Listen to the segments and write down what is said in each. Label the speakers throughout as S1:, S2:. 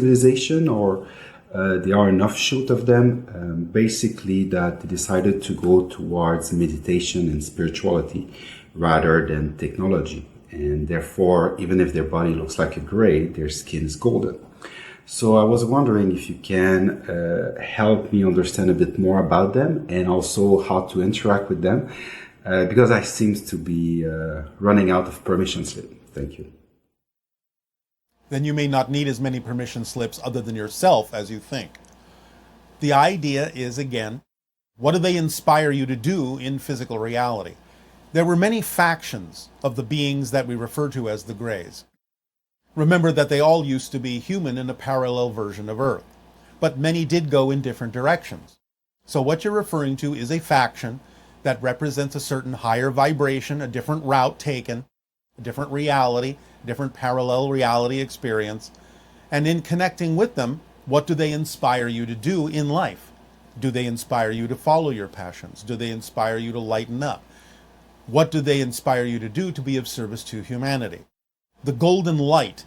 S1: civilization, or there are an offshoot of them, basically that they decided to go towards meditation and spirituality rather than technology. And therefore, even if their body looks like a gray, their skin is golden. So I was wondering if you can help me understand a bit more about them and also how to interact with them, because I seem to be running out of permission slip. Thank you.
S2: Then you may not need as many permission slips other than yourself as you think. The idea is, again, what do they inspire you to do in physical reality? There were many factions of the beings that we refer to as the Greys. Remember that they all used to be human in a parallel version of Earth, but many did go in different directions. So what you're referring to is a faction that represents a certain higher vibration, a different route taken, a different reality, different parallel reality experience. And in connecting with them, what do they inspire you to do in life? Do they inspire you to follow your passions? Do they inspire you to lighten up? What do they inspire you to do to be of service to humanity? The golden light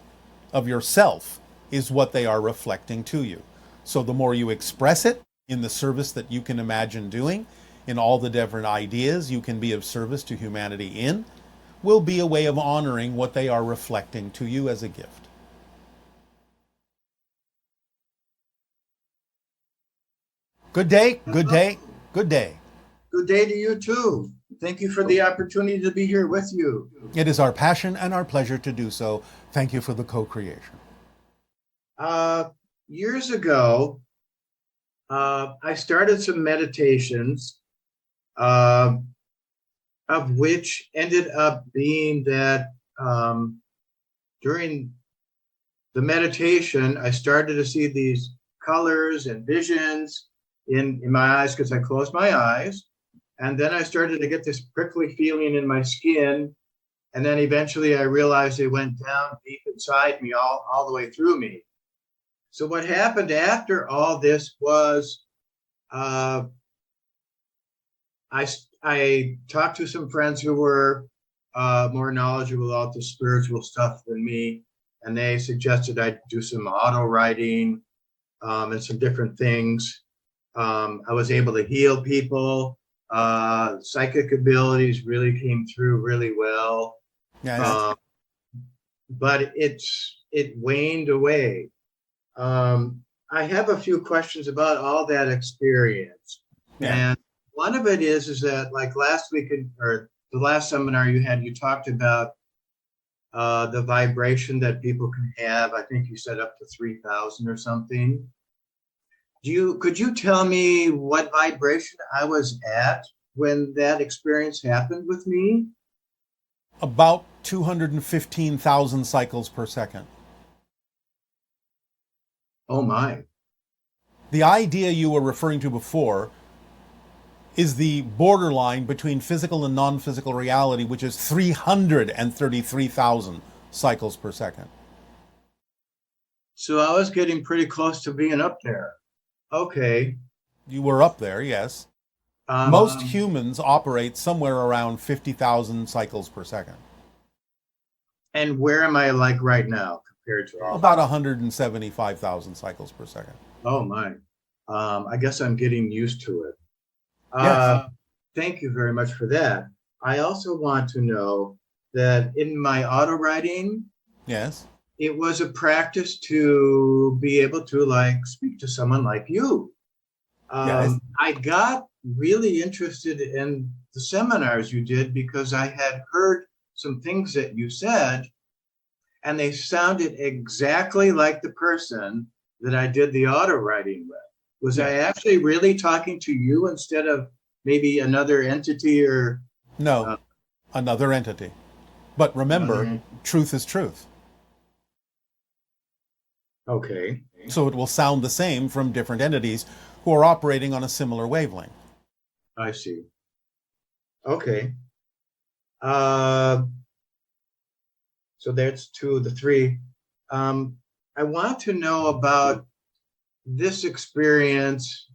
S2: of yourself is what they are reflecting to you. So the more you express it in the service that you can imagine doing, in all the different ideas you can be of service to humanity in, will be a way of honoring what they are reflecting to you as a gift. Good day, good day, good day.
S3: Good day to you too. Thank you for the opportunity to be here with you.
S2: It is our passion and our pleasure to do so. Thank you for the co-creation.
S3: Years ago, I started some meditations, of which ended up being that during the meditation, I started to see these colors and visions in my eyes because I closed my eyes. And then I started to get this prickly feeling in my skin. And then eventually I realized it went down deep inside me, all the way through me. So what happened after all this was I talked to some friends who were more knowledgeable about the spiritual stuff than me, and they suggested I do some auto writing and some different things. I was able to heal people. Psychic abilities really came through really well.
S2: Yeah,
S3: But it waned away. I have a few questions about all that experience.
S2: yeah.
S3: And one of it is that like last week or the last seminar you had, you talked about the vibration that people can have. I think you said up to 3,000 or something. Could you tell me what vibration I was at when that experience happened with me?
S2: About 215,000 cycles per second.
S3: Oh my.
S2: The idea you were referring to before is the borderline between physical and non-physical reality, which is 333,000 cycles per second.
S3: So I was getting pretty close to being up there. Okay.
S2: You were up there, yes. Most humans operate somewhere around 50,000 cycles per second.
S3: And where am I like right now compared to all
S2: About 175,000 cycles per second.
S3: Oh my. I guess I'm getting used to it.
S2: Yes.
S3: Thank you very much for that. I also want to know that in my auto writing,
S2: Yes.
S3: it was a practice to be able to like speak to someone like you.
S2: Yes.
S3: I got really interested in the seminars you did because I had heard some things that you said, and they sounded exactly like the person that I did the auto writing with. Was I actually really talking to you instead of maybe another entity or?
S2: No, another entity. But remember, truth is truth.
S3: Okay.
S2: So it will sound the same from different entities who are operating on a similar wavelength.
S3: I see. Okay. So that's two of the three. I want to know about this experience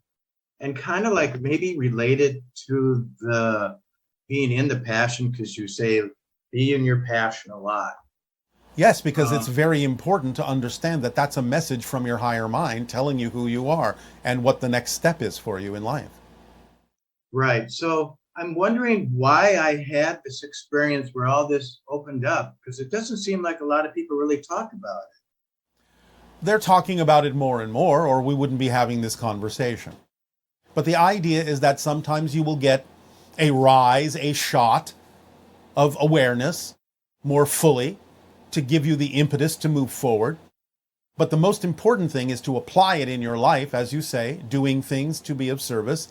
S3: and kind of like maybe related to the being in the passion, because you say be in your passion a lot.
S2: Yes, because it's very important to understand that that's a message from your higher mind telling you who you are and what the next step is for you in life.
S3: Right. So I'm wondering why I had this experience where all this opened up, because it doesn't seem like a lot of people really talk about it.
S2: They're talking about it more and more, or we wouldn't be having this conversation. But the idea is that sometimes you will get a rise, a shot of awareness more fully to give you the impetus to move forward. But the most important thing is to apply it in your life, as you say, doing things to be of service.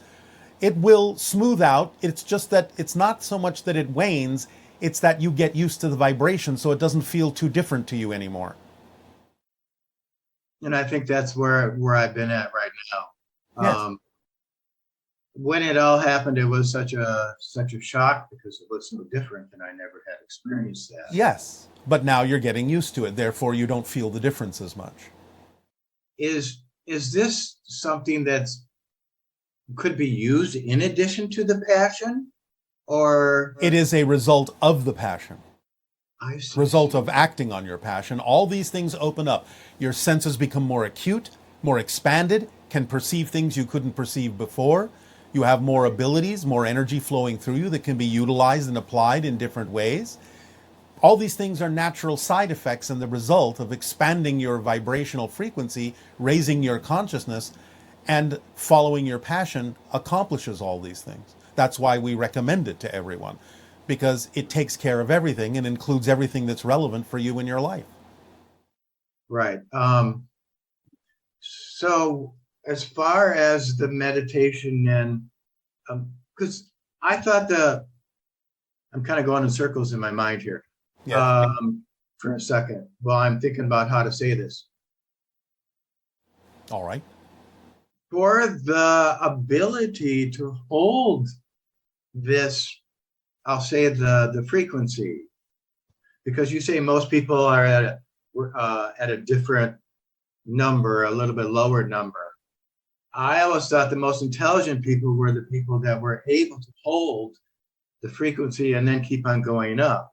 S2: It will smooth out. It's just that it's not so much that it wanes, it's that you get used to the vibration so it doesn't feel too different to you anymore.
S3: And I think that's where I've been at right now.
S2: Yes.
S3: When it all happened, it was such a shock because it was so different and I never had experienced that.
S2: Yes. But now you're getting used to it. Therefore, you don't feel the difference as much.
S3: Is this something that's could be used in addition to the passion, or
S2: It is a result of the passion,
S3: I see.
S2: result of acting on your passion. All these things open up. Your senses become more acute, more expanded, can perceive things you couldn't perceive before. You have more abilities, more energy flowing through you that can be utilized and applied in different ways. All these things are natural side effects and the result of expanding your vibrational frequency, raising your consciousness, and following your passion accomplishes all these things. That's why we recommend it to everyone, because it takes care of everything and includes everything that's relevant for you in your life.
S3: Right. So as far as the meditation and because I thought I'm kind of going in circles in my mind here.
S2: Yeah.
S3: For a second. Well, I'm thinking about how to say this.
S2: All right.
S3: For the ability to hold this, I'll say the frequency, because you say most people are at a different number, a little bit lower number. I always thought the most intelligent people were the people that were able to hold the frequency and then keep on going up.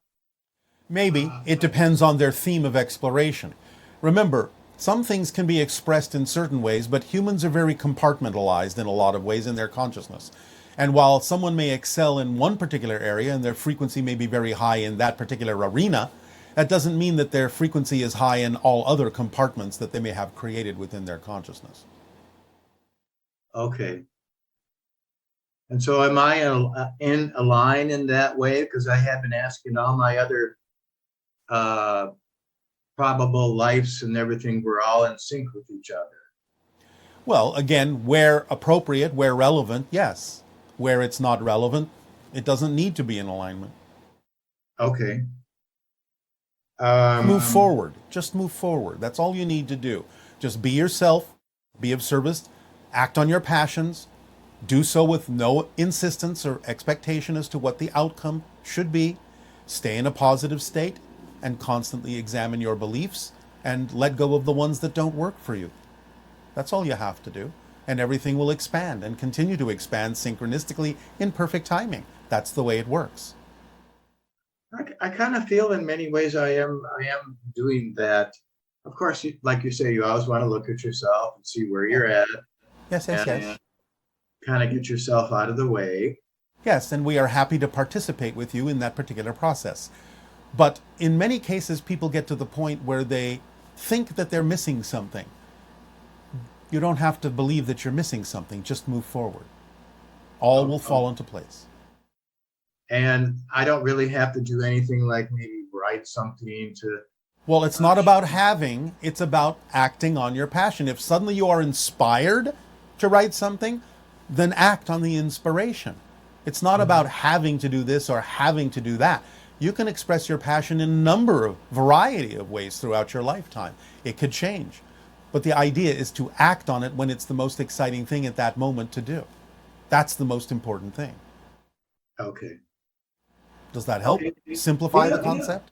S2: Maybe. It depends on their theme of exploration. Remember, some things can be expressed in certain ways, but humans are very compartmentalized in a lot of ways in their consciousness. And while someone may excel in one particular area and their frequency may be very high in that particular arena, that doesn't mean that their frequency is high in all other compartments that they may have created within their consciousness.
S3: Okay. And so am I in a line in that way? Because I have been asking all my other probable lives and everything, we're all in sync with each other.
S2: Well, again, where appropriate, where relevant, yes. Where it's not relevant, it doesn't need to be in alignment.
S3: Okay.
S2: Move forward. Just move forward. That's all you need to do. Just be yourself, be of service, act on your passions, do so with no insistence or expectation as to what the outcome should be. Stay in a positive state and constantly examine your beliefs and let go of the ones that don't work for you. That's all you have to do. And everything will expand and continue to expand synchronistically in perfect timing. That's the way it works.
S3: I kind of feel in many ways I am doing that. Of course, like you say, you always want to look at yourself and see where you're at.
S2: Yes.
S3: Kind of get yourself out of the way.
S2: Yes, and we are happy to participate with you in that particular process. But in many cases, people get to the point where they think that they're missing something. You don't have to believe that you're missing something. Just move forward. All will fall into place.
S3: And I don't really have to do anything like maybe write something to...
S2: Well, it's not about having, it's about acting on your passion. If suddenly you are inspired to write something, then act on the inspiration. It's not about having to do this or having to do that. You can express your passion in a variety of ways throughout your lifetime. It could change. But the idea is to act on it when it's the most exciting thing at that moment to do. That's the most important thing.
S3: Okay.
S2: Does that help simplify the concept?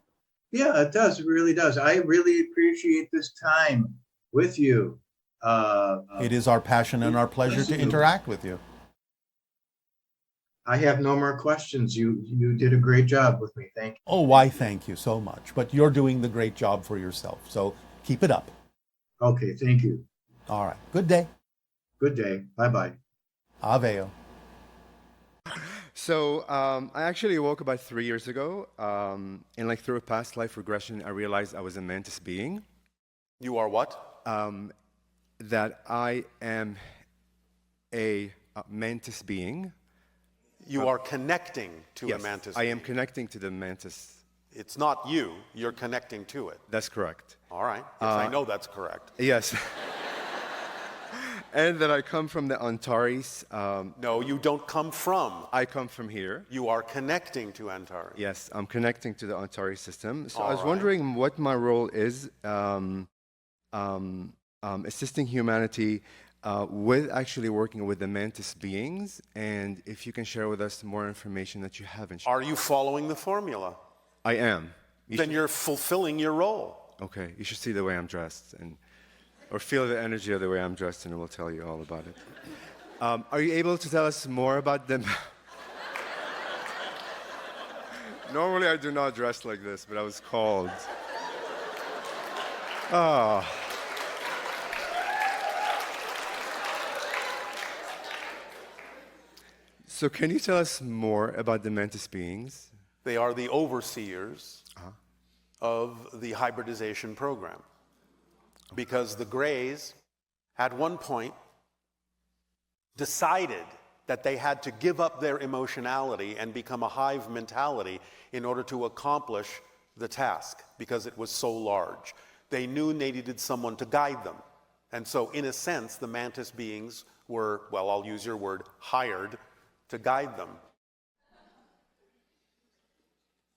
S3: Yeah, it does. It really does. I really appreciate this time with you.
S2: It is our passion and our pleasure to interact with you.
S3: I have no more questions. You did a great job with me. Thank you.
S2: Oh, why, thank you so much. But you're doing the great job for yourself. So keep it up.
S3: Okay, thank you.
S2: All right. Good day.
S3: Good day. Bye-bye.
S2: Aveo.
S4: So I actually woke about 3 years ago, and like through a past life regression, I realized I was a mantis being.
S2: You are what?
S4: That I am a mantis being.
S2: You are connecting to
S4: Yes,
S2: a mantis.
S4: I am connecting to the mantis.
S2: It's not you. You're connecting to it.
S4: That's correct.
S2: All right. Yes, I know that's correct.
S4: Yes. And that I come from the Antares.
S2: No, you don't come from.
S4: I come from here.
S2: You are connecting to Antares.
S4: Yes, I'm connecting to the Antares system. So I was
S2: All right.
S4: wondering what my role is assisting humanity with actually working with the mantis beings, and if you can share with us more information that you haven't shared.
S2: Are you following the formula?
S4: I am.
S2: Then you're fulfilling your role.
S4: Okay, you should see the way I'm dressed, or feel the energy of the way I'm dressed, and it will tell you all about it. Are you able to tell us more about them? Normally I do not dress like this, but I was called. Ah. So can you tell us more about the mantis beings?
S2: They are the overseers of the hybridization program. Because the Greys, at one point, decided that they had to give up their emotionality and become a hive mentality in order to accomplish the task, because it was so large. They knew they needed someone to guide them. And so, in a sense, the mantis beings were, well, I'll use your word, hired to guide them.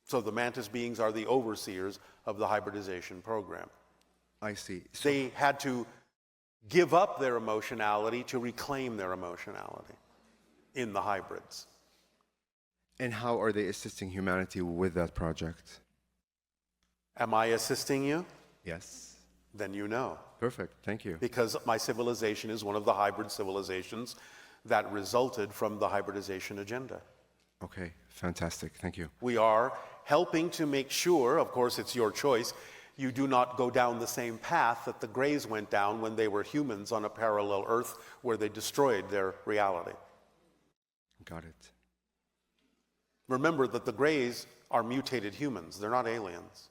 S2: So the mantis beings are the overseers of the hybridization program.
S4: I see. So,
S2: They had to give up their emotionality to reclaim their emotionality in the hybrids.
S4: and how are they assisting humanity with that project?
S2: Am I assisting you?
S4: Yes.
S2: Then you know.
S4: Perfect. Thank you.
S2: Because my civilization is one of the hybrid civilizations that resulted from the hybridization agenda.
S4: Okay. Fantastic. Thank you.
S2: We are helping to make sure, of course it's your choice, you do not go down the same path that the Greys went down when they were humans on a parallel Earth where they destroyed their reality.
S4: Got it.
S2: Remember that the Greys are mutated humans. They're not aliens.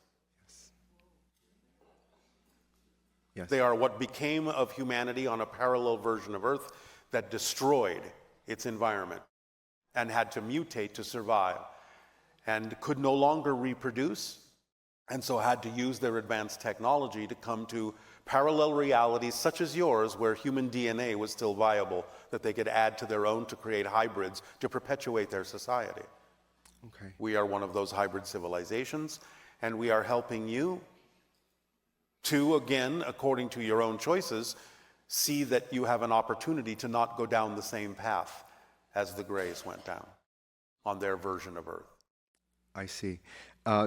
S4: Yes.
S2: They are what became of humanity on a parallel version of Earth that destroyed its environment and had to mutate to survive and could no longer reproduce, and so had to use their advanced technology to come to parallel realities such as yours, where human DNA was still viable, that they could add to their own to create hybrids to perpetuate their society.
S4: Okay.
S2: We are one of those hybrid civilizations, and we are helping you to, again, according to your own choices, see that you have an opportunity to not go down the same path as the Greys went down on their version of Earth.
S4: I see.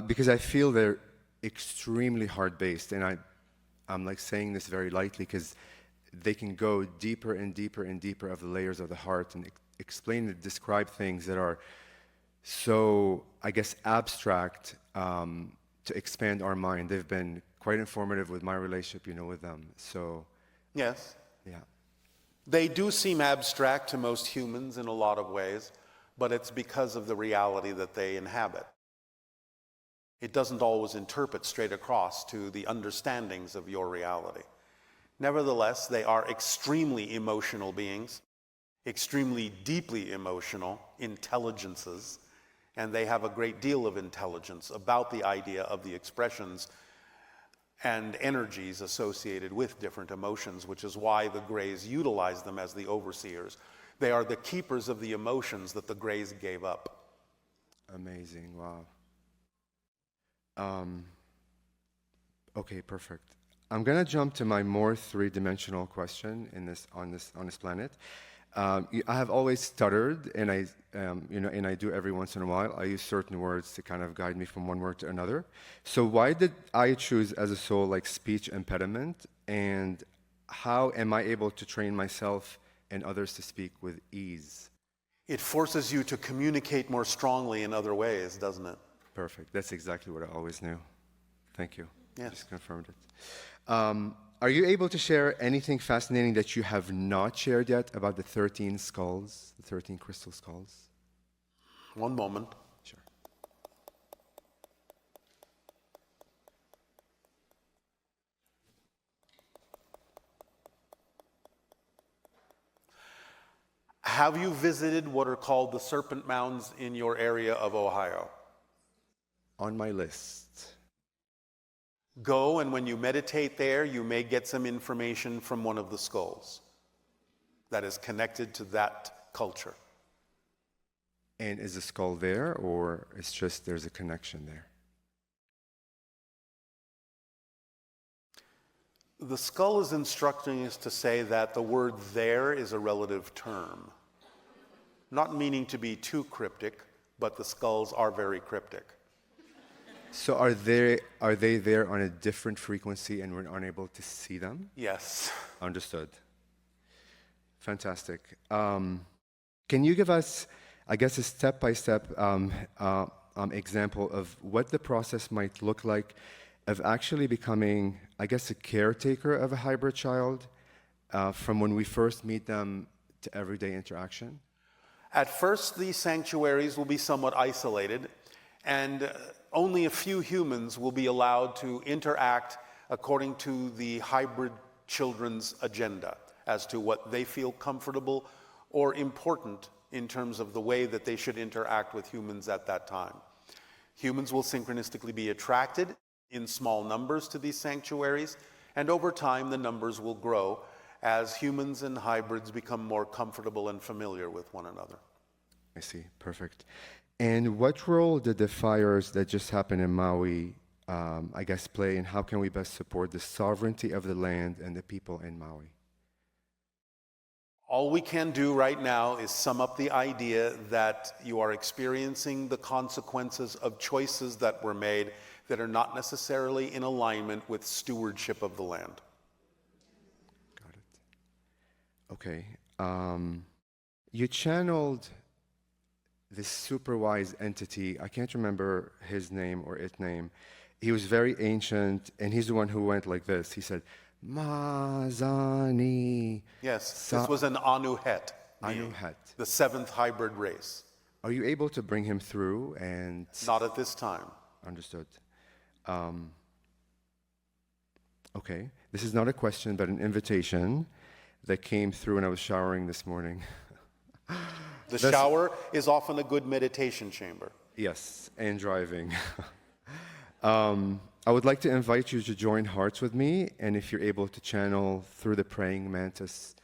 S4: Because I feel they're extremely hard-based, and I'm like saying this very lightly because they can go deeper and deeper and deeper of the layers of the heart and explain and describe things that are so, I guess, abstract to expand our mind. They've been quite informative with my relationship, with them. So,
S2: Yes,
S4: yeah.
S2: they do seem abstract to most humans in a lot of ways, but it's because of the reality that they inhabit. It doesn't always interpret straight across to the understandings of your reality. Nevertheless, they are extremely emotional beings, extremely deeply emotional intelligences, and they have a great deal of intelligence about the idea of the expressions and energies associated with different emotions, which is why the Greys utilize them as the overseers. They are the keepers of the emotions that the Greys gave up.
S4: Amazing. Wow. Okay, perfect. I'm gonna jump to my more three-dimensional question on this planet. I have always stuttered, and I do every once in a while. I use certain words to kind of guide me from one word to another. So why did I choose as a soul like speech impediment, and how am I able to train myself and others to speak with ease?
S2: It forces you to communicate more strongly in other ways, doesn't it?
S4: Perfect. That's exactly what I always knew. Thank you.
S2: Yes.
S4: Just confirmed it. Are you able to share anything fascinating that you have not shared yet about the 13 skulls, the 13 crystal skulls?
S2: One moment.
S4: Sure.
S2: Have you visited what are called the Serpent Mounds in your area of Ohio?
S4: On my list.
S2: Go, and when you meditate there, you may get some information from one of the skulls that is connected to that culture.
S4: And is the skull there, or it's just there's a connection there?
S2: The skull is instructing us to say that the word there is a relative term, not meaning to be too cryptic, but the skulls are very cryptic.
S4: So are they there on a different frequency and we're unable to see them?
S2: Yes.
S4: Understood. Fantastic. Can you give us, I guess, a step-by-step example of what the process might look like of actually becoming, I guess, a caretaker of a hybrid child from when we first meet them to everyday interaction?
S2: At first, these sanctuaries will be somewhat isolated, and only a few humans will be allowed to interact according to the hybrid children's agenda as to what they feel comfortable or important in terms of the way that they should interact with humans at that time. Humans will synchronistically be attracted in small numbers to these sanctuaries, and over time the numbers will grow as humans and hybrids become more comfortable and familiar with one another.
S4: I see. Perfect. And what role did the fires that just happened in Maui, I guess, play, and how can we best support the sovereignty of the land and the people in Maui?
S2: All we can do right now is sum up the idea that you are experiencing the consequences of choices that were made that are not necessarily in alignment with stewardship of the land.
S4: Got it. Okay. You channeled this super wise entity. I can't remember his name or its name. He was very ancient, and he's the one who went like this. He said, Mazani.
S2: Yes, this was an Anuhet.
S4: Anuhet.
S2: The seventh hybrid race.
S4: Are you able to bring him through? And
S2: Not at this time.
S4: Understood. Okay. This is not a question, but an invitation that came through when I was showering this morning.
S2: The shower is often a good meditation chamber.
S4: Yes, and driving. I would like to invite you to join hearts with me, and if you're able to channel through the praying mantis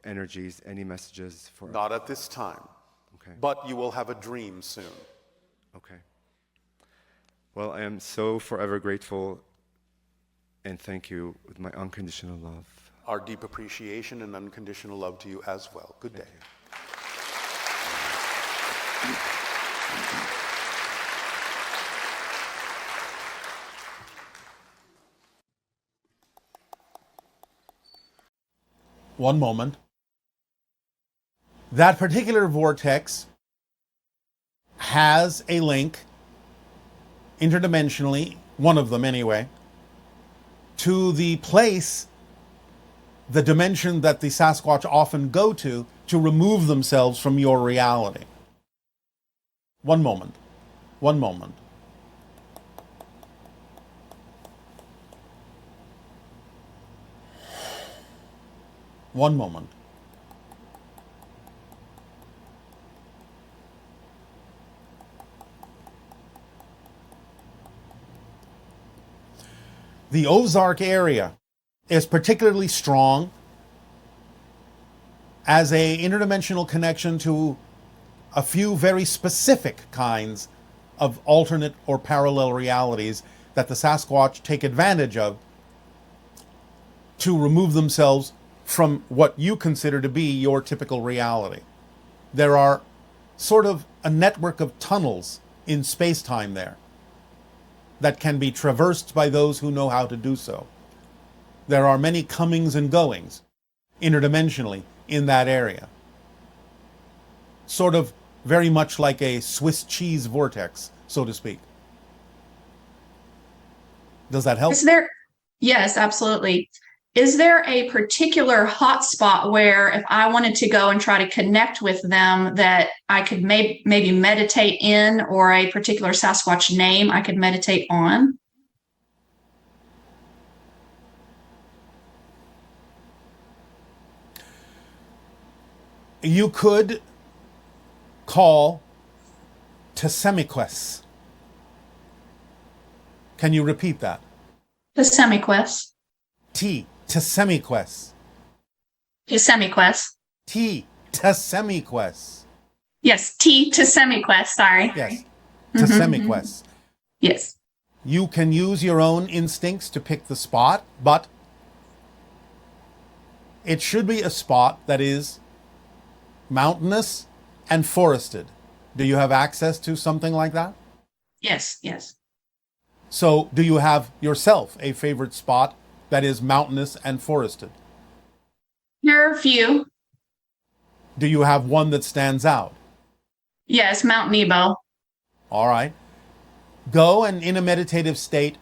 S4: energies, any messages for...
S2: Not at this time.
S4: Okay.
S2: But you will have a dream soon.
S4: Okay. Well, I am so forever grateful, and thank you with my unconditional love.
S2: Our deep appreciation and unconditional love to you as well. Good day. One moment. That particular vortex has a link interdimensionally, one of them anyway, to the place, the dimension that the Sasquatch often go to remove themselves from your reality. One moment. One moment. One moment. The Ozark area is particularly strong as an interdimensional connection to a few very specific kinds of alternate or parallel realities that the Sasquatch take advantage of to remove themselves from what you consider to be your typical reality. There are sort of a network of tunnels in space-time there that can be traversed by those who know how to do so. There are many comings and goings interdimensionally in that area. sort of very much like a Swiss cheese vortex, so to speak. Does that help?
S5: Is there, yes, absolutely. Is there a particular hotspot where if I wanted to go and try to connect with them that I could maybe meditate in, or a particular Sasquatch name I could meditate on?
S2: You could call Tsemiquest. Can you repeat that?
S5: Tsemiquest.
S2: Tsemiquest.
S5: Tsemiquest.
S2: Tsemiquest.
S5: Yes, Tsemiquest, sorry.
S2: Yes. Tsemiquest.
S5: Yes.
S2: You can use your own instincts to pick the spot, but it should be a spot that is mountainous and forested. Do you have access to something like that?
S5: Yes, yes.
S2: So, do you have yourself a favorite spot that is mountainous and forested?
S5: There are a few.
S2: Do you have one that stands out?
S5: Yes, Mount Nebo.
S2: All right. Go and in a meditative state,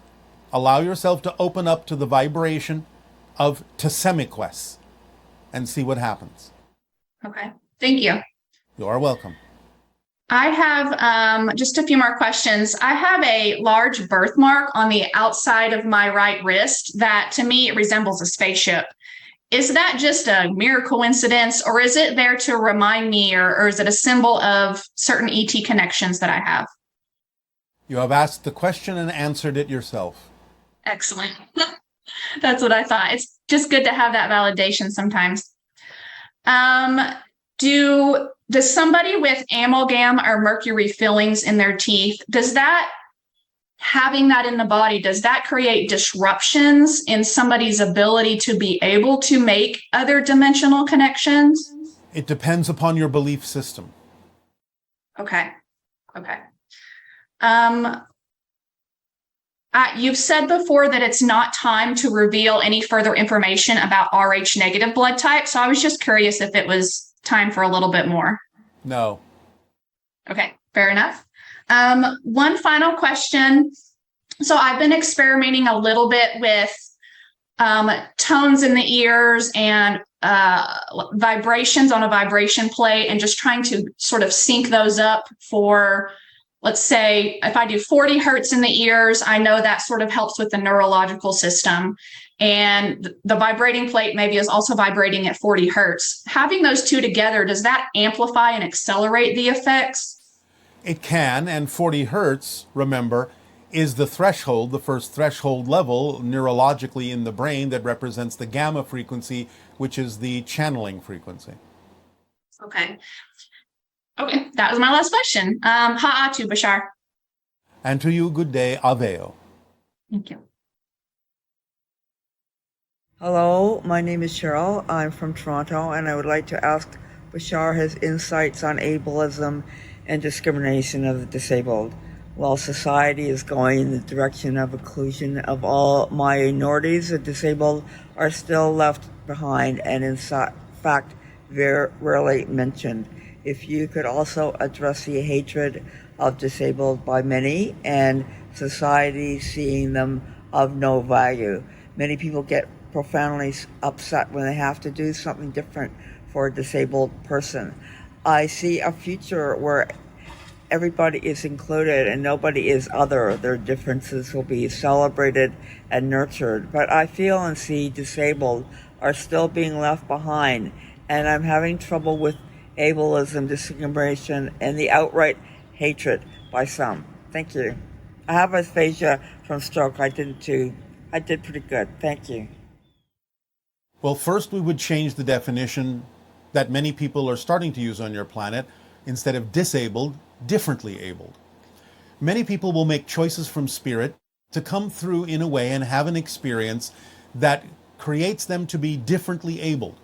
S2: allow yourself to open up to the vibration of Tsemiquest and see what happens.
S5: Okay, thank you.
S2: You are welcome.
S5: I have just a few more questions. I have a large birthmark on the outside of my right wrist that to me it resembles a spaceship. Is that just a mere coincidence, or is it there to remind me, or is it a symbol of certain ET connections that I have?
S2: You have asked the question and answered it yourself.
S5: Excellent. That's what I thought. It's just good to have that validation sometimes. Does somebody with amalgam or mercury fillings in their teeth, having that in the body, does that create disruptions in somebody's ability to be able to make other dimensional connections?
S2: It depends upon your belief system.
S5: Okay. You've said before that it's not time to reveal any further information about Rh negative blood type. So I was just curious if it was time for a little bit more.
S2: No.
S5: Okay, fair enough. One final question. So I've been experimenting a little bit with tones in the ears and vibrations on a vibration plate, and just trying to sort of sync those up for, let's say, if I do 40 hertz in the ears, I know that sort of helps with the neurological system. And the vibrating plate maybe is also vibrating at 40 hertz. Having those two together, does that amplify and accelerate the effects?
S2: It can, and 40 hertz, remember, is the threshold, the first threshold level neurologically in the brain that represents the gamma frequency, which is the channeling frequency.
S5: Okay, that was my last question. Ha'atu, Bashar.
S2: And to you, good day, Aveo.
S5: Thank you.
S6: Hello, my name is Cheryl. I'm from Toronto, and I would like to ask Bashar his insights on ableism and discrimination of the disabled. While society is going in the direction of inclusion of all minorities, the disabled are still left behind and in fact very rarely mentioned. If you could also address the hatred of disabled by many and society seeing them of no value. Many people get profoundly upset when they have to do something different for a disabled person. I see a future where everybody is included and nobody is other. Their differences will be celebrated and nurtured. But I feel and see disabled are still being left behind, and I'm having trouble with ableism, discrimination, and the outright hatred by some. Thank you. I have aphasia from stroke. I did pretty good. Thank you.
S2: Well, first we would change the definition that many people are starting to use on your planet. Instead of disabled, differently abled. Many people will make choices from spirit to come through in a way and have an experience that creates them to be differently abled.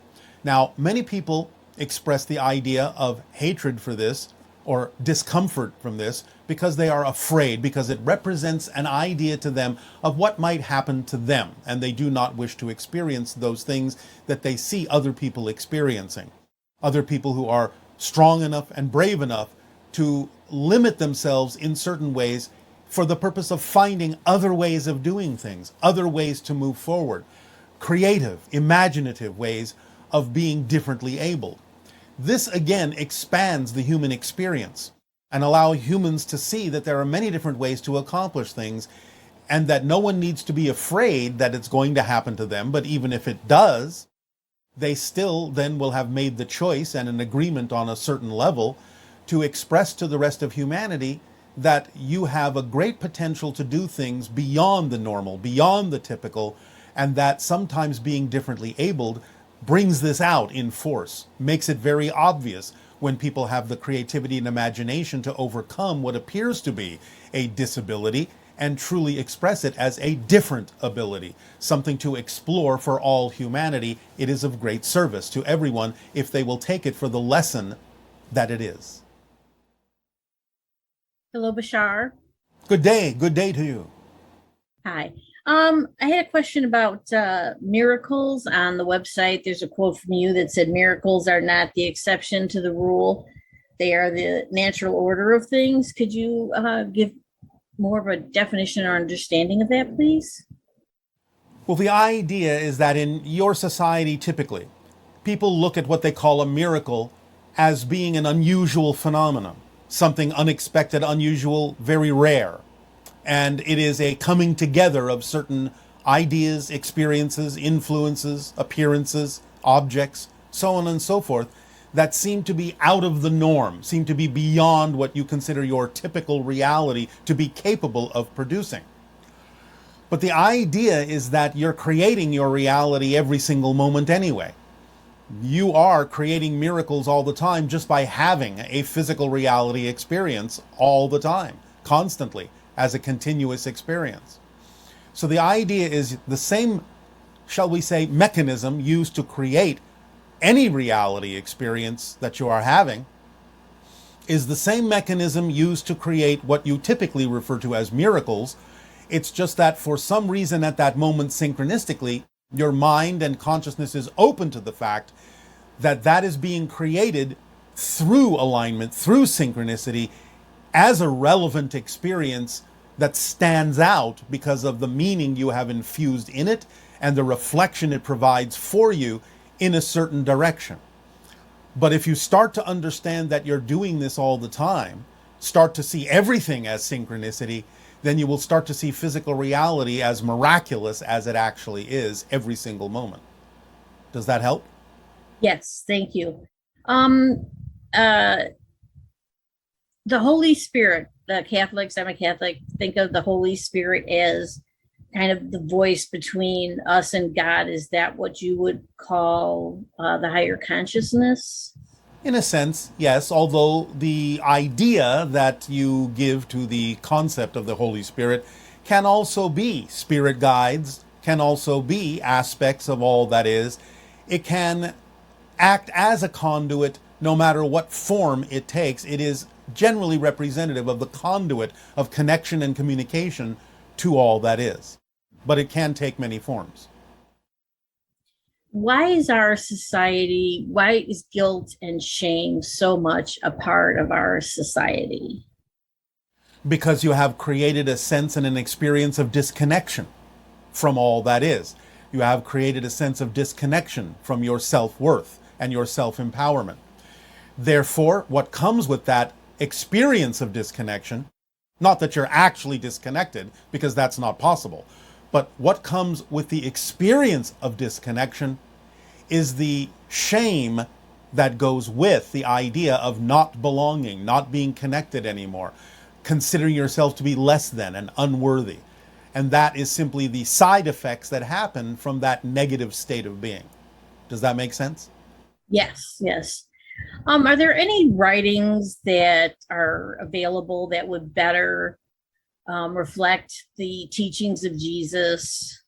S2: Now, many people express the idea of hatred for this or discomfort from this because they are afraid, because it represents an idea to them of what might happen to them, and they do not wish to experience those things that they see other people experiencing. Other people who are strong enough and brave enough to limit themselves in certain ways for the purpose of finding other ways of doing things, other ways to move forward, creative, imaginative ways of being differently abled. This again expands the human experience and allow humans to see that there are many different ways to accomplish things, and that no one needs to be afraid that it's going to happen to them. But even if it does, they still then will have made the choice and an agreement on a certain level to express to the rest of humanity that you have a great potential to do things beyond the normal, beyond the typical, and that sometimes being differently abled brings this out in force, makes it very obvious when people have the creativity and imagination to overcome what appears to be a disability and truly express it as a different ability, something to explore for all humanity. It is of great service to everyone if they will take it for the lesson that it is.
S7: Hello, Bashar.
S2: Good day to you.
S7: Hi. I had a question about miracles on the website. There's a quote from you that said, "Miracles are not the exception to the rule. They are the natural order of things." Could you give more of a definition or understanding of that, please?
S2: Well, the idea is that in your society, typically, people look at what they call a miracle as being an unusual phenomenon, something unexpected, unusual, very rare. And it is a coming together of certain ideas, experiences, influences, appearances, objects, so on and so forth, that seem to be out of the norm, seem to be beyond what you consider your typical reality to be capable of producing. But the idea is that you're creating your reality every single moment anyway. You are creating miracles all the time just by having a physical reality experience all the time, constantly, as a continuous experience. So the idea is the same, shall we say, mechanism used to create any reality experience that you are having is the same mechanism used to create what you typically refer to as miracles. It's just that for some reason at that moment, synchronistically, your mind and consciousness is open to the fact that that is being created through alignment, through synchronicity, as a relevant experience that stands out because of the meaning you have infused in it and the reflection it provides for you in a certain direction. But if you start to understand that you're doing this all the time, start to see everything as synchronicity, then you will start to see physical reality as miraculous as it actually is every single moment. Does that help?
S7: Yes, thank you. The Holy Spirit, the Catholics, I'm a Catholic, think of the Holy Spirit as kind of the voice between us and God. Is that what you would call the higher consciousness?
S2: In a sense, yes, although the idea that you give to the concept of the Holy Spirit can also be spirit guides, can also be aspects of all that is. It can act as a conduit no matter what form it takes. It is generally representative of the conduit of connection and communication to all that is. But it can take many forms.
S7: Why is our society, why is guilt and shame so much a part of our society?
S2: Because you have created a sense and an experience of disconnection from all that is. You have created a sense of disconnection from your self-worth and your self-empowerment. Therefore, what comes with that experience of disconnection, not that you're actually disconnected, because that's not possible, but what comes with the experience of disconnection is the shame that goes with the idea of not belonging, not being connected anymore, considering yourself to be less than and unworthy. And that is simply the side effects that happen from that negative state of being. Does that make sense?
S7: Yes, yes. Are there any writings that are available that would better reflect the teachings of Jesus?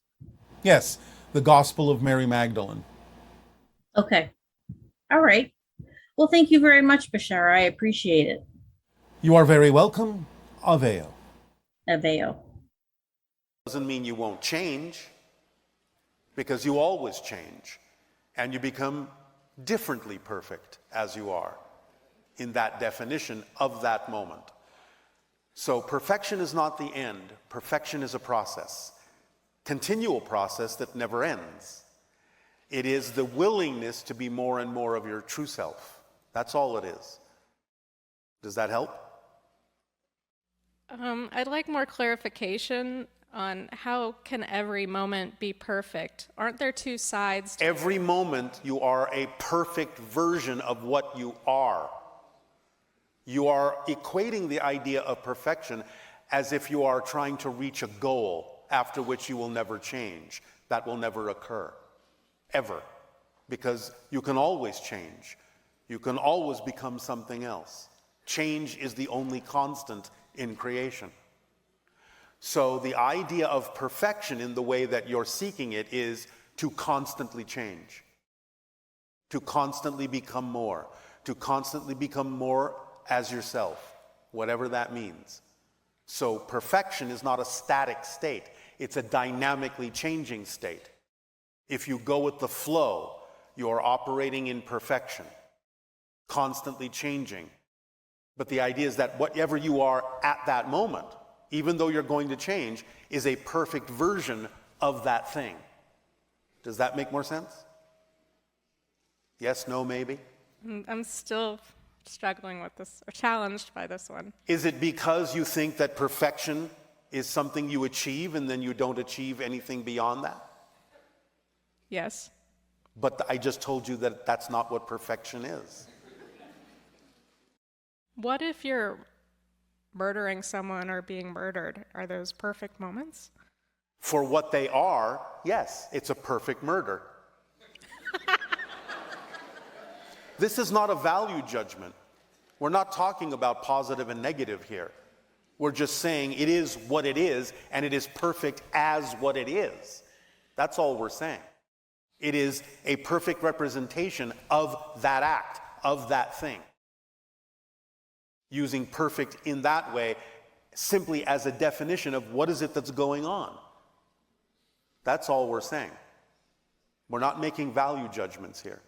S2: Yes, the Gospel of Mary Magdalene.
S7: Okay. All right. Well, thank you very much, Bashar. I appreciate it.
S2: You are very welcome. Aveo.
S7: Aveo.
S2: Doesn't mean you won't change, because you always change and you become differently perfect as you are. in that definition of that moment. So perfection is not the end. Perfection is a process, continual process that never ends. It is the willingness to be more and more of your true self. That's all it is. Does that help?
S8: I'd like more clarification on how can every moment be perfect? Aren't there two sides to
S2: Every moment you are a perfect version of what you are. You are equating the idea of perfection as if you are trying to reach a goal after which you will never change. That will never occur, ever, because you can always change. You can always become something else. Change is the only constant in creation. So the idea of perfection in the way that you're seeking it is to constantly change, to constantly become more as yourself, whatever that means. So perfection is not a static state, it's a dynamically changing state. If you go with the flow, you are operating in perfection, constantly changing. But the idea is that whatever you are at that moment, even though you're going to change, is a perfect version of that thing. Does that make more sense? Yes, no, maybe?
S8: I'm still struggling with this, or challenged by this one.
S2: Is it because you think that perfection is something you achieve and then you don't achieve anything beyond that?
S8: Yes.
S2: But I just told you that that's not what perfection is.
S8: What if you're murdering someone or being murdered? Are those perfect moments?
S2: For what they are, yes, it's a perfect murder. This is not a value judgment. We're not talking about positive and negative here. We're just saying it is what it is, and it is perfect as what it is. That's all we're saying. It is a perfect representation of that act, of that thing. Using perfect in that way simply as a definition of what is it that's going on. That's all we're saying. We're not making value judgments here.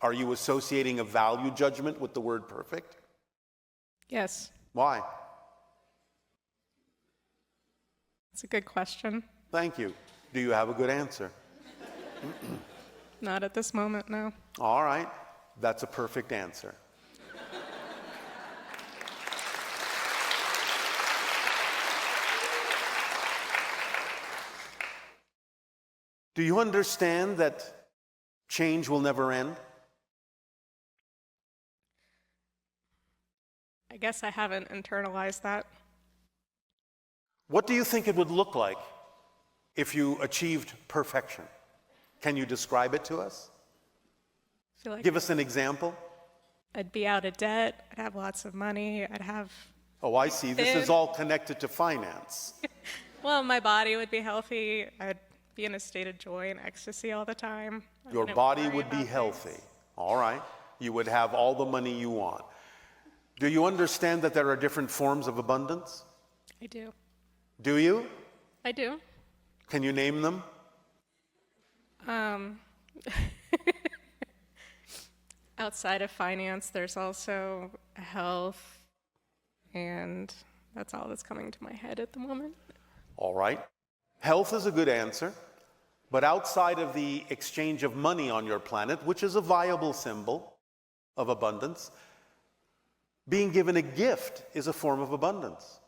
S2: Are you associating a value judgment with the word perfect?
S8: Yes.
S2: Why?
S8: It's a good question.
S2: Thank you. Do you have a good answer?
S8: Not at this moment, no.
S2: All right. That's a perfect answer. Do you understand that change will never end?
S8: I guess I haven't internalized that.
S2: What do you think it would look like if you achieved perfection? Can you describe it to us?
S8: I feel like
S2: Give us an example.
S8: I'd be out of debt, I'd have lots of money, I'd have...
S2: Oh, I see. This is all connected to finance.
S8: Well, my body would be healthy, I'd be in a state of joy and ecstasy all the time.
S2: Your body would be healthy. All right. You would have all the money you want. Do you understand that there are different forms of abundance?
S8: I do.
S2: Do you?
S8: I do.
S2: Can you name them?
S8: Outside of finance, there's also health, and that's all that's coming to my head at the moment.
S2: All right. Health is a good answer, but outside of the exchange of money on your planet, which is a viable symbol of abundance, being given a gift is a form of abundance.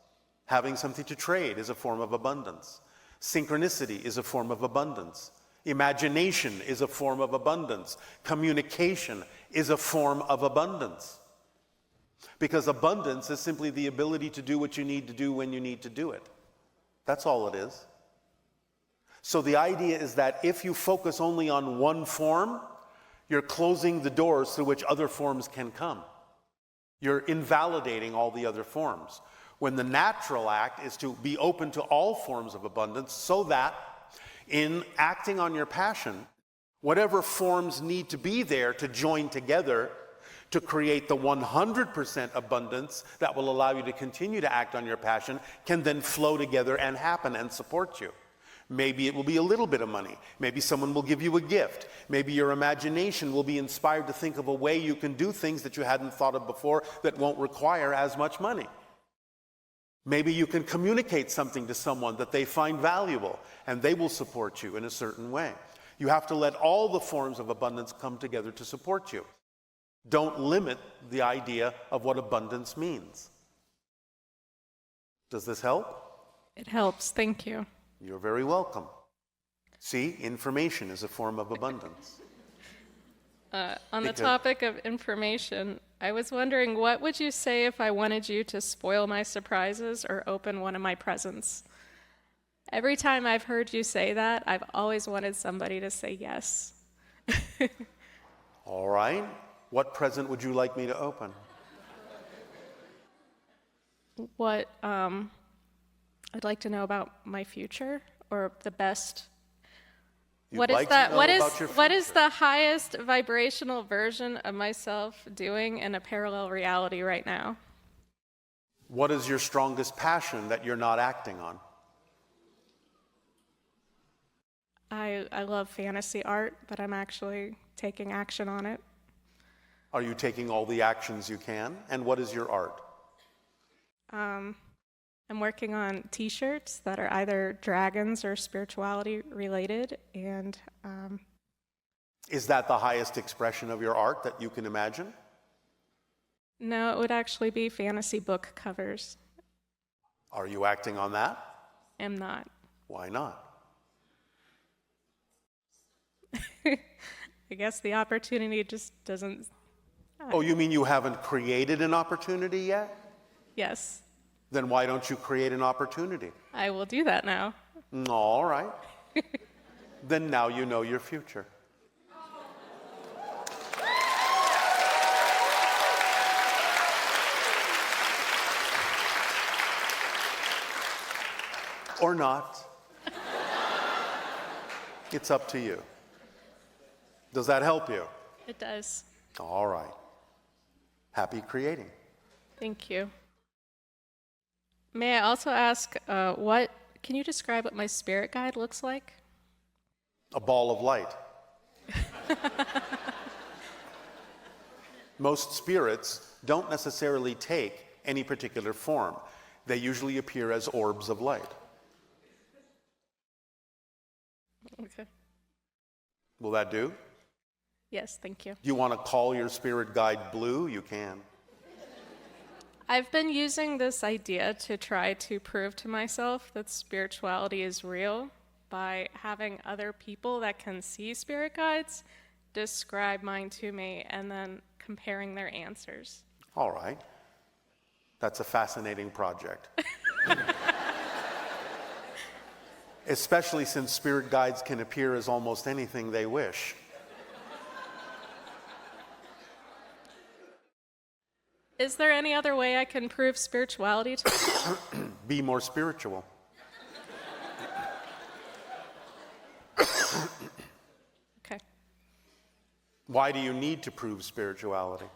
S2: Having something to trade is a form of abundance. Synchronicity is a form of abundance. Imagination is a form of abundance. Communication is a form of abundance. Because abundance is simply the ability to do what you need to do when you need to do it. That's all it is. So the idea is that if you focus only on one form, you're closing the doors through which other forms can come. You're invalidating all the other forms. When the natural act is to be open to all forms of abundance so that in acting on your passion, whatever forms need to be there to join together to create the 100% abundance that will allow you to continue to act on your passion can then flow together and happen and support you. Maybe it will be a little bit of money. Maybe someone will give you a gift. Maybe your imagination will be inspired to think of a way you can do things that you hadn't thought of before that won't require as much money. Maybe you can communicate something to someone that they find valuable, and they will support you in a certain way. You have to let all the forms of abundance come together to support you. Don't limit the idea of what abundance means. Does this help?
S8: It helps. Thank you.
S2: You're very welcome. See, information is a form of abundance.
S8: On the topic of information, I was wondering, what would you say if I wanted you to spoil my surprises or open one of my presents? Every time I've heard you say that, I've always wanted somebody to say yes.
S2: All right. What present would you like me to open?
S8: What I'd like to know about my future, or the best. What is that? What is the highest vibrational version of myself doing in a parallel reality right now?
S2: What is your strongest passion that you're not acting on?
S8: I love fantasy art, but I'm actually taking action on it.
S2: Are you taking all the actions you can? And what is your art?
S8: I'm working on t-shirts that are either dragons or spirituality related, and
S2: is that the highest expression of your art that you can imagine?
S8: no, it would actually be fantasy book covers.
S2: Are you acting on that?
S8: Am not.
S2: Why not?
S8: I guess the opportunity just doesn't.
S2: Oh, you mean you haven't created an opportunity yet?
S8: Yes,
S2: Then why don't you create an opportunity?
S8: I will do that now.
S2: All right. Then now you know your future. Or not. It's up to you. Does that help you?
S8: It does.
S2: All right. Happy creating.
S8: Thank you. May I also ask, can you describe what my spirit guide looks like?
S2: A ball of light. Most spirits don't necessarily take any particular form. They usually appear as orbs of light.
S8: Okay.
S2: Will that do?
S8: Yes, thank you.
S2: You want to call your spirit guide Blue? You can.
S8: I've been using this idea to try to prove to myself that spirituality is real by having other people that can see spirit guides describe mine to me and then comparing their answers.
S2: All right. That's a fascinating project. Especially since spirit guides can appear as almost anything they wish.
S8: Is there any other way I can prove spirituality to myself?
S2: Be more spiritual.
S8: Okay.
S2: Why do you need to prove spirituality?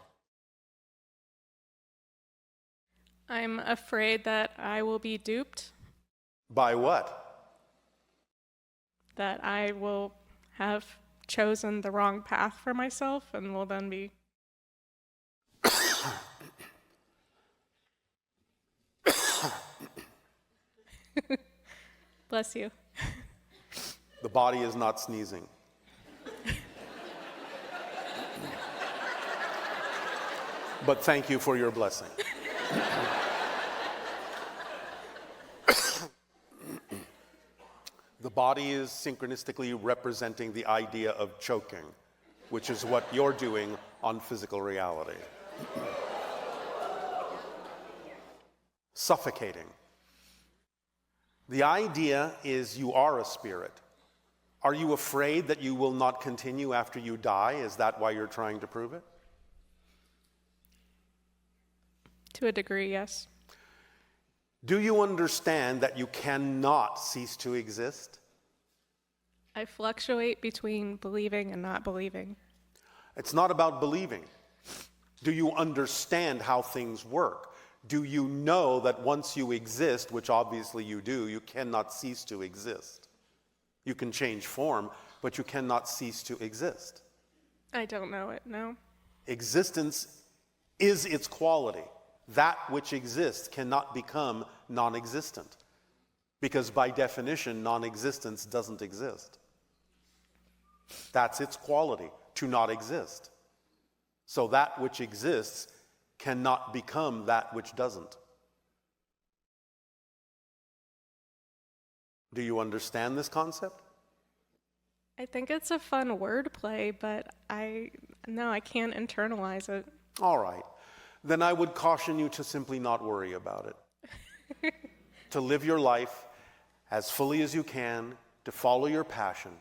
S8: I'm afraid that I will be duped,
S2: By what?
S8: that I will have chosen the wrong path for myself and will then be... Bless you.
S2: The body is not sneezing. But thank you for your blessing. The body is synchronistically representing the idea of choking, which is what you're doing on physical reality. Suffocating. The idea is you are a spirit. Are you afraid that you will not continue after you die? Is that why you're trying to prove it?
S8: To a degree, yes.
S2: Do you understand that you cannot cease to exist?
S8: I fluctuate between believing and not believing.
S2: It's not about believing. Do you understand how things work? Do you know that once you exist, which obviously you do, you cannot cease to exist? You can change form, but you cannot cease to exist.
S8: I don't know it, no.
S2: Existence is its quality. That which exists cannot become non-existent, because by definition, non-existence doesn't exist. That's its quality, to not exist. So that which exists cannot become that which doesn't. Do you understand this concept?
S8: I think it's a fun wordplay, but I can't internalize it.
S2: All right. Then I would caution you to simply not worry about it. To live your life as fully as you can, to follow your passion.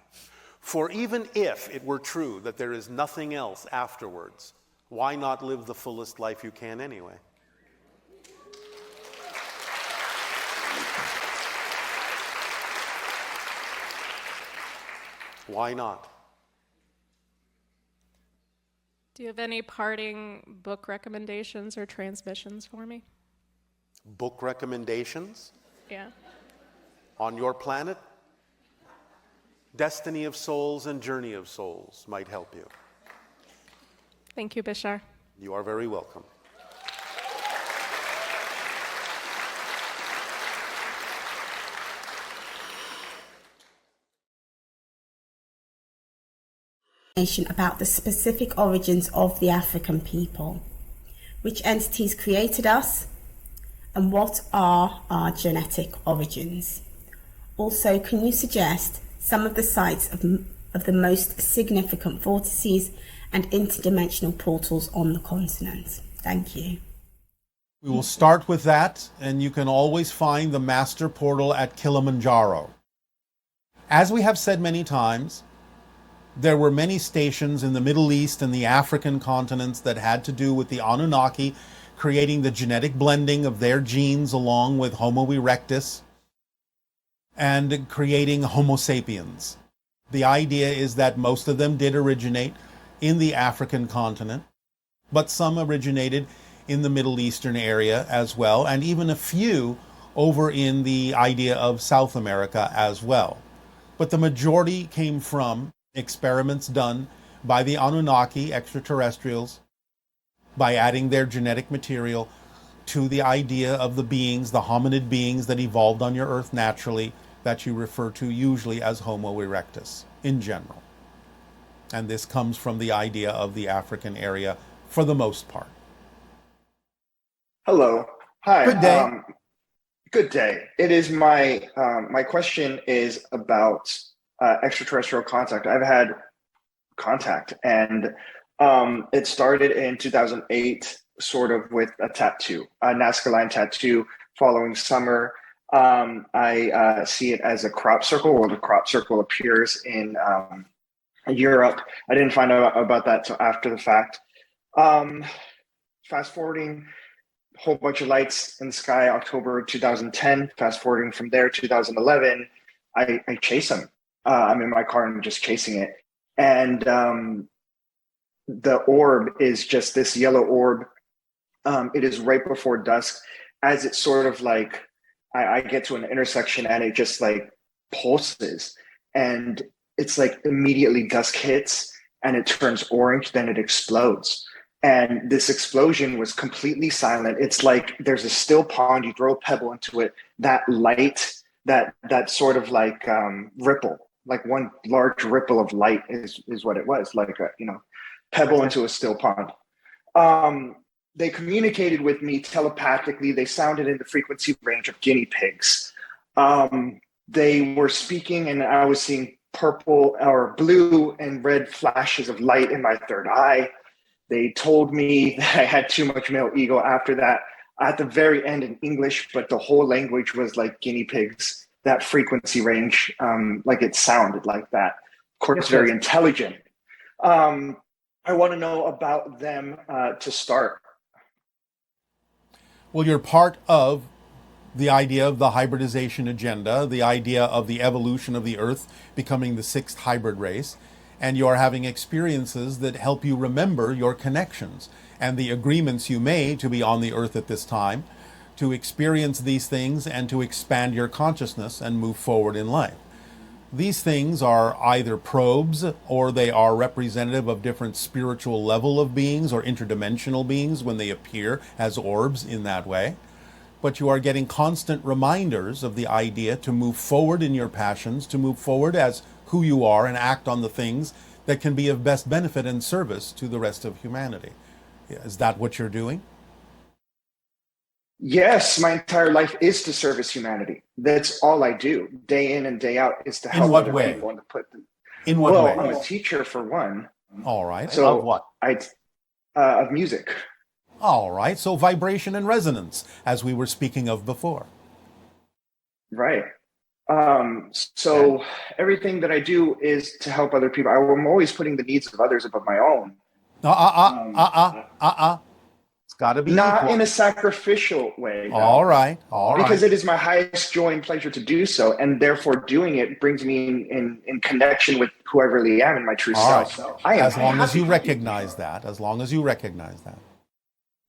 S2: For even if it were true that there is nothing else afterwards, why not live the fullest life you can anyway? Why not?
S8: Do you have any parting book recommendations or transmissions for me?
S2: Book recommendations
S8: Yeah.
S2: on your planet? Destiny of Souls and Journey of Souls might help you.
S8: Thank you, Bashar.
S2: You are very welcome.
S9: About the specific origins of the African people, which entities created us, and what are our genetic origins. Also, can you suggest some of the sites of the most significant vortices and interdimensional portals on the continent? Thank you.
S2: We will start with that, and you can always find the master portal at Kilimanjaro. As we have said many times, there were many stations in the Middle East and the African continents that had to do with the Anunnaki creating the genetic blending of their genes along with Homo erectus and creating Homo sapiens. The idea is that most of them did originate in the African continent, but some originated in the Middle Eastern area as well, and even a few over in the idea of South America as well. But the majority came from experiments done by the Anunnaki extraterrestrials by adding their genetic material to the idea of the beings, the hominid beings that evolved on your Earth naturally, that you refer to usually as Homo erectus in general. And this comes from the idea of the African area for the most part.
S10: Hello. Hi.
S2: Good day.
S10: Good day. It is my question is about extraterrestrial contact. I've had contact, and it started in 2008, sort of with a tattoo, a Nazca line tattoo. Following summer, I see it as a crop circle, or the crop circle appears in Europe. I didn't find out about that till after the fact. Fast forwarding, whole bunch of lights in the sky, October 2010. Fast forwarding from there, 2011, I chase them. I'm in my car and I'm just chasing it. And the orb is just this yellow orb. It is right before dusk, as it's sort of like, I get to an intersection and it just like pulses. And it's like immediately dusk hits and it turns orange, then it explodes. And this explosion was completely silent. It's like there's a still pond, you throw a pebble into it, that light, that sort of like ripple, like one large ripple of light is what it was, like a pebble into a still pond. They communicated with me telepathically. They sounded in the frequency range of guinea pigs. They were speaking and I was seeing purple or blue and red flashes of light in my third eye. They told me that I had too much male ego after that. At the very end in English, but the whole language was like guinea pigs, that frequency range, like it sounded like that. Of course, yes, very intelligent. I want to know about them to start.
S2: Well, you're part of the idea of the hybridization agenda, the idea of the evolution of the Earth becoming the sixth hybrid race, and you're having experiences that help you remember your connections and the agreements you made to be on the Earth at this time, to experience these things and to expand your consciousness and move forward in life. These things are either probes or they are representative of different spiritual level of beings or interdimensional beings when they appear as orbs in that way. But you are getting constant reminders of the idea to move forward in your passions, to move forward as who you are and act on the things that can be of best benefit and service to the rest of humanity. Is that what you're doing?
S10: Yes, my entire life is to service humanity. That's all I do, day in and day out, is to help
S2: In what
S10: other
S2: way?
S10: people and to put them.
S2: In what
S10: Well,
S2: way?
S10: I'm a teacher for one.
S2: All right.
S10: So
S2: Of what?
S10: Of music.
S2: All right. So vibration and resonance, as we were speaking of before.
S10: Right. So everything that I do is to help other people. I'm always putting the needs of others above my own.
S2: It's got to be
S10: Not
S2: equal.
S10: in a sacrificial way.
S2: All right. All right.
S10: Because it is my highest joy and pleasure to do so, and therefore doing it brings me in connection with who I really am and my true
S2: All
S10: self.
S2: right.
S10: I am
S2: As long as you
S10: happy.
S2: recognize that, as long as you recognize that.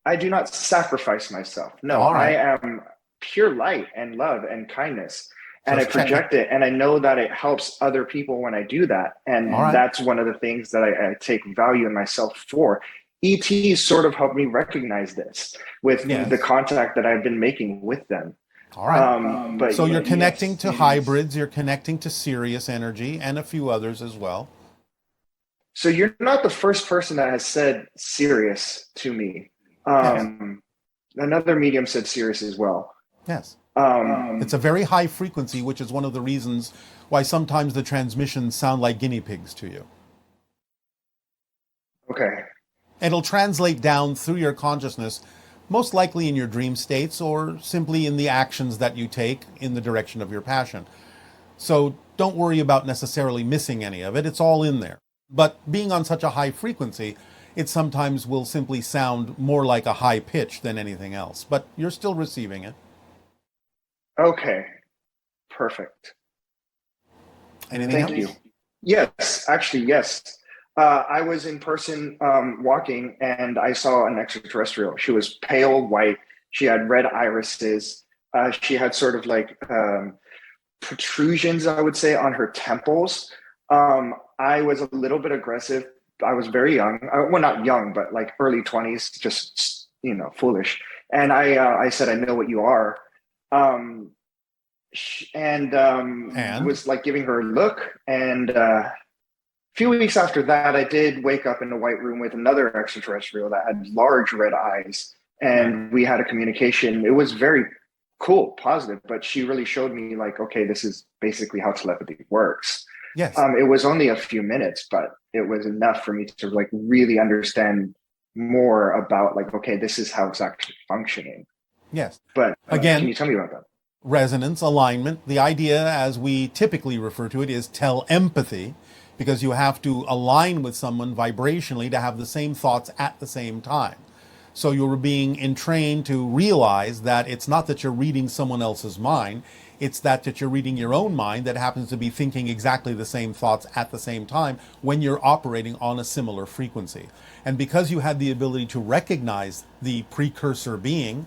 S10: I do not sacrifice myself. No,
S2: All right.
S10: I am pure light and love and kindness. And
S2: Just
S10: I project it, and I know that it helps other people when I do that. And
S2: All right.
S10: that's one of the things that I take value in myself for. ET sort of helped me recognize this with
S2: Yes.
S10: the contact that I've been making with them.
S2: All right.
S10: But
S2: So you're
S10: yes,
S2: connecting to
S10: it is.
S2: hybrids, you're connecting to Sirius energy, and a few others as well.
S10: So you're not the first person that has said Sirius to me. Another medium said Sirius as well.
S2: Yes. It's a very high frequency, which is one of the reasons why sometimes the transmissions sound like guinea pigs to you.
S10: Okay.
S2: It'll translate down through your consciousness, most likely in your dream states or simply in the actions that you take in the direction of your passion. So don't worry about necessarily missing any of it. It's all in there. But being on such a high frequency, it sometimes will simply sound more like a high pitch than anything else. But you're still receiving it.
S10: Okay. Perfect.
S2: Anything
S10: Thank
S2: else?
S10: you. Yes, actually, yes. I was in person walking, and I saw an extraterrestrial. She was pale white. She had red irises. She had sort of like protrusions, I would say, on her temples. I was a little bit aggressive. I was very young. Well, not young, but like early 20s, just, foolish. And I said, I know what you are. And was like giving her a look. And a few weeks after that, I did wake up in a white room with another extraterrestrial that had large red eyes. And we had a communication. It was very cool, positive, but she really showed me like, okay, this is basically how telepathy works.
S2: Yes.
S10: It was only a few minutes, but it was enough for me to like really understand more about like, okay, this is how it's actually functioning.
S2: Yes.
S10: But
S2: again,
S10: can you tell me about that?
S2: Resonance, alignment. The idea, as we typically refer to it, is telepathy, because you have to align with someone vibrationally to have the same thoughts at the same time. So you're being entrained to realize that it's not that you're reading someone else's mind, it's that you're reading your own mind that happens to be thinking exactly the same thoughts at the same time when you're operating on a similar frequency. And because you had the ability to recognize the precursor being,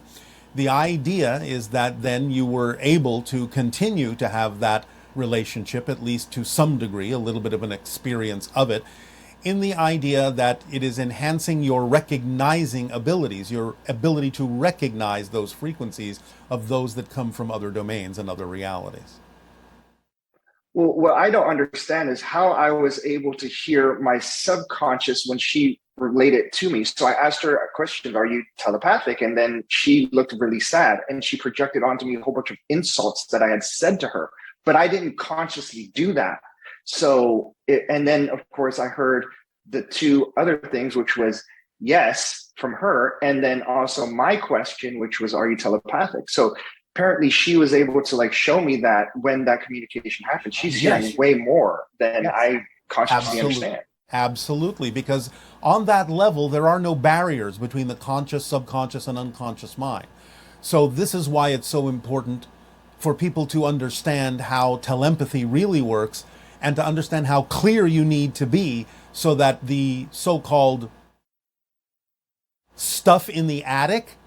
S2: the idea is that then you were able to continue to have that relationship, at least to some degree, a little bit of an experience of it, in the idea that it is enhancing your recognizing abilities, your ability to recognize those frequencies of those that come from other domains and other realities.
S10: Well, what I don't understand is how I was able to hear my subconscious when she relayed it to me. So I asked her a question, are you telepathic? And then she looked really sad and she projected onto me a whole bunch of insults that I had said to her, but I didn't consciously do that. So, and then of course I heard the two other things, which was yes from her. And then also my question, which was, are you telepathic? So apparently she was able to like show me that when that communication happened, she's hearing way more than I consciously understand.
S2: Absolutely, because on that level, there are no barriers between the conscious, subconscious, and unconscious mind. So this is why it's so important for people to understand how telepathy really works and to understand how clear you need to be so that the so-called stuff in the attic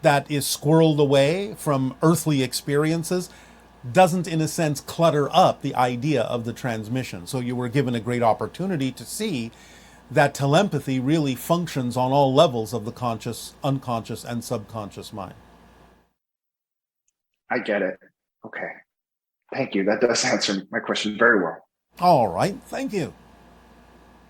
S2: that is squirreled away from earthly experiences doesn't, in a sense, clutter up the idea of the transmission. So you were given a great opportunity to see that telepathy really functions on all levels of the conscious, unconscious, and subconscious mind.
S10: I get it. Okay. Thank you. That does answer my question very well.
S2: All right. Thank you.